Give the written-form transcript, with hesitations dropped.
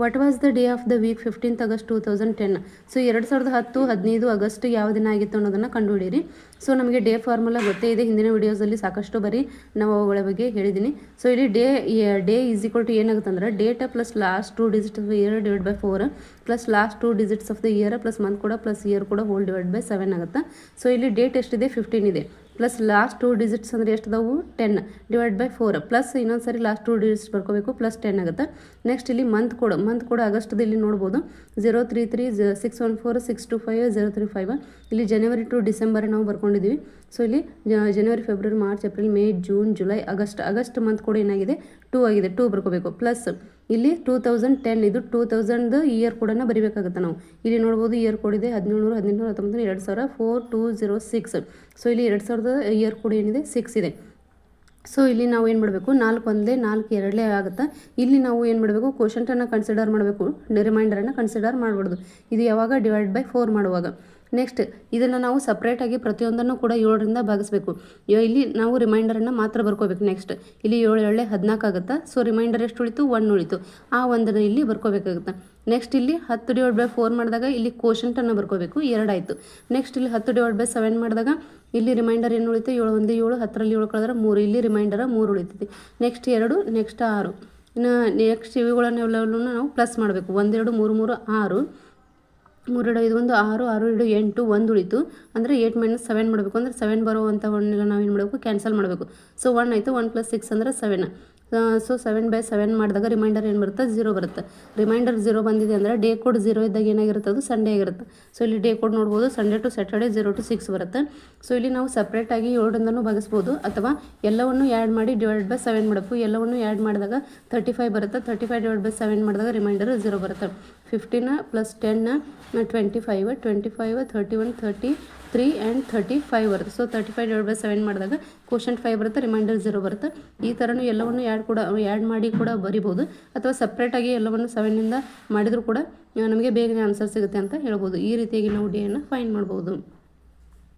What was the day of the week 15th August 2010. So 2010 15 August ಯಾವ ದಿನ ಆಗಿತ್ತು ಅನ್ನೋದನ್ನು ಕಂಡುಹಿಡಿಯಿರಿ. ಸೊ ನಮಗೆ ಡೇ ಫಾರ್ಮುಲಾ ಗೊತ್ತೇ ಇದೆ, ಹಿಂದಿನ ವಿಡಿಯೋಸಲ್ಲಿ ಸಾಕಷ್ಟು ಬರೀ ನಾವು ಅವುಗಳ ಬಗ್ಗೆ ಹೇಳಿದ್ದೀನಿ. ಸೊ ಇಲ್ಲಿ ಡೇ ಈಸ್ ಈಕ್ವಲ್ ಟು ಏನಾಗುತ್ತೆ ಅಂದರೆ date plus last 2 digits of year divide by 4 plus last 2 digits of the year plus month ಕೂಡ ಪ್ಲಸ್ ಇಯರ್ ಕೂಡ ಹೋಲ್ ಡಿವೈಡ್ ಬೈ 7 ಆಗುತ್ತೆ. ಸೊ ಇಲ್ಲಿ ಡೇಟ್ ಎಷ್ಟಿದೆ 15 ಇದೆ, ಪ್ಲಸ್ ಲಾಸ್ಟ್ 2 digits ಅಂದರೆ ಎಷ್ಟು ಅದಾವು 10 ಡಿವೈಡ್ ಬೈ 4 ಪ್ಲಸ್ ಇನ್ನೊಂದು ಸರಿ ಲಾಸ್ಟ್ 2 digits ಬರ್ಕೋಬೇಕು ಪ್ಲಸ್ 10 ಆಗುತ್ತೆ. ನೆಕ್ಸ್ಟ್ ಇಲ್ಲಿ ಮಂತ್ ಕೂಡ ಆಗಸ್ಟ್ದಲ್ಲಿ ನೋಡ್ಬೋದು 033 614 625 035. ಇಲ್ಲಿ ಜನವರಿ ಟು ಡಿಸೆಂಬರ್ ನಾವು ಬರ್ಕೊಂಡಿದ್ದೀವಿ. ಸೊ ಇಲ್ಲಿ January February March April May June July August month ಕೂಡ ಏನಾಗಿದೆ 2 ಆಗಿದೆ, 2 ಬರ್ಕೋಬೇಕು. ಪ್ಲಸ್ ಇಲ್ಲಿ 2010 ಇದು 2000 ಇಯರ್ ಕೋಡನ್ನು ಬರೀಬೇಕಾಗುತ್ತೆ ನಾವು. ಇಲ್ಲಿ ನೋಡ್ಬೋದು ಇಯರ್ ಕೋಡ್ ಇದೆ 1700 1800 1900 2000 4206. ಸೊ ಇಲ್ಲಿ 2000 ಇಯರ್ ಕೋಡ್ ಏನಿದೆ 6 ಇದೆ. ಸೊ ಇಲ್ಲಿ ನಾವು ಏನು ಮಾಡಬೇಕು 4 1 4 2 ಆಗುತ್ತೆ. ಇಲ್ಲಿ ನಾವು ಏನು ಮಾಡಬೇಕು ಕ್ವೋಷಂಟನ್ನು ಕನ್ಸಿಡರ್ ಮಾಡಬೇಕು, ರಿಮೈಂಡರನ್ನು ಕನ್ಸಿಡರ್ ಮಾಡಬಾರ್ದು. ಇದು ಯಾವಾಗ ಡಿವೈಡ್ ಬೈ 4 ಮಾಡುವಾಗ. ನೆಕ್ಸ್ಟ್ ಇದನ್ನು ನಾವು ಸಪ್ರೇಟಾಗಿ ಪ್ರತಿಯೊಂದನ್ನು ಕೂಡ 7ರಿಂದ ಭಾಗಿಸಬೇಕು. ಇಲ್ಲಿ ನಾವು ರಿಮೈಂಡರನ್ನು ಮಾತ್ರ ಬರ್ಕೋಬೇಕು. ನೆಕ್ಸ್ಟ್ ಇಲ್ಲಿ 7 7 14 ಆಗುತ್ತೆ. ಸೊ ರಿಮೈಂಡರ್ ಎಷ್ಟು ಉಳಿತು 1 ಉಳಿತು, ಆ 1 ಇಲ್ಲಿ ಬರ್ಕೋಬೇಕಾಗುತ್ತೆ. ನೆಕ್ಸ್ಟ್ ಇಲ್ಲಿ 10 ಡಿವೈಡ್ ಬೈ 4 ಮಾಡಿದಾಗ ಇಲ್ಲಿ ಕ್ವೋಷಂಟನ್ನು ಬರ್ಕೋಬೇಕು, 2 ಆಯಿತು. ನೆಕ್ಸ್ಟ್ ಇಲ್ಲಿ 10 ಡಿವೈಡ್ ಬೈ 7 ಮಾಡಿದಾಗ ಇಲ್ಲಿ ರಿಮೈಂಡರ್ ಏನು ಉಳಿತು 7 1 7 10ರಲ್ಲಿ 7 ಕಳೆದ್ರೆ 3, ಇಲ್ಲಿ ರಿಮೈಂಡರ್ 3 ಉಳಿತೈತಿ. Next 2 next 6. ಇನ್ನು ನೆಕ್ಸ್ಟ್ ಇವುಗಳನ್ನೆಲ್ಲವೂ ನಾವು ಪ್ಲಸ್ ಮಾಡಬೇಕು. 1 2 3 3 6 3 2 5 1 6 6 2 8 1 ಉಳಿತು. ಅಂದರೆ 8 - 7 ಮಾಡಬೇಕು. ಅಂದರೆ 7 ಬರುವಂಥ ಒಂದೆಲ್ಲ ನಾವು ಏನು ಮಾಡಬೇಕು ಕ್ಯಾನ್ಸಲ್ ಮಾಡಬೇಕು. ಸೊ 1 ಆಯಿತು, 1 + 6 ಅಂದರೆ 7. ಸೊ 7 ಬೈ 7 ಮಾಡಿದಾಗ ರಿಮೈಂಡರ್ ಏನು ಬರುತ್ತೆ 0 ಬರುತ್ತೆ. ರಿಮೈಂಡರ್ 0 ಬಂದಿದೆ ಅಂದರೆ ಡೇ ಕೋಡ್ 0 ಇದ್ದಾಗ ಏನಾಗಿರುತ್ತೆ ಅದು ಸಂಡೇ ಆಗಿರುತ್ತೆ. ಸೊ ಇಲ್ಲಿ ಡೇ ಕೋಡ್ ನೋಡ್ಬೋದು ಸಂಡೇ ಟು ಸ್ಯಾಟರ್ಡೇ 0 to 6 ಬರುತ್ತೆ. ಸೊ ಇಲ್ಲಿ ನಾವು ಸಪ್ರೇಟಾಗಿ 7ರಿಂದನೂ ಭಾಗಿಸ್ಬೋದು, ಅಥವಾ ಎಲ್ಲವನ್ನು ಆ್ಯಡ್ ಮಾಡಿ ಡಿವೈಡ್ ಬೈ 7 ಮಾಡಬೇಕು. ಎಲ್ಲವನ್ನು ಆ್ಯಡ್ ಮಾಡಿದಾಗ 35 ಬರುತ್ತೆ. 35 ಡಿವೈಡ್ ಬೈ 7 ಮಾಡಿದಾಗ ರಿಮೈಂಡರ್ 0 ಬರುತ್ತೆ. 15 + 10 25 25 31 33 ಆ್ಯಂಡ್ 35 ಬರುತ್ತೆ. ಸೊ 35 ಡಿವೈಡ್ ಬೈ 7 ಮಾಡಿದಾಗ ಕ್ವೋಷಂಟ್ 5 ಬರುತ್ತೆ, ರಿಮೈಂಡರ್ 0 ಬರುತ್ತೆ. ಈ ಥರನೂ ಎಲ್ಲವನ್ನು ಆ್ಯಡ್ ಮಾಡಿ ಕೂಡ ಬರಿಬೋದು, ಅಥವಾ ಸಪ್ರೇಟಾಗಿ ಎಲ್ಲವನ್ನು 7ನಿಂದ ಮಾಡಿದರೂ ಕೂಡ ನಮಗೆ ಬೇಗನೆ ಆನ್ಸರ್ ಸಿಗುತ್ತೆ ಅಂತ ಹೇಳ್ಬೋದು. ಈ ರೀತಿಯಾಗಿ ನಾವು ಡೇಯನ್ನು ಫೈಂಡ್ ಮಾಡ್ಬೋದು.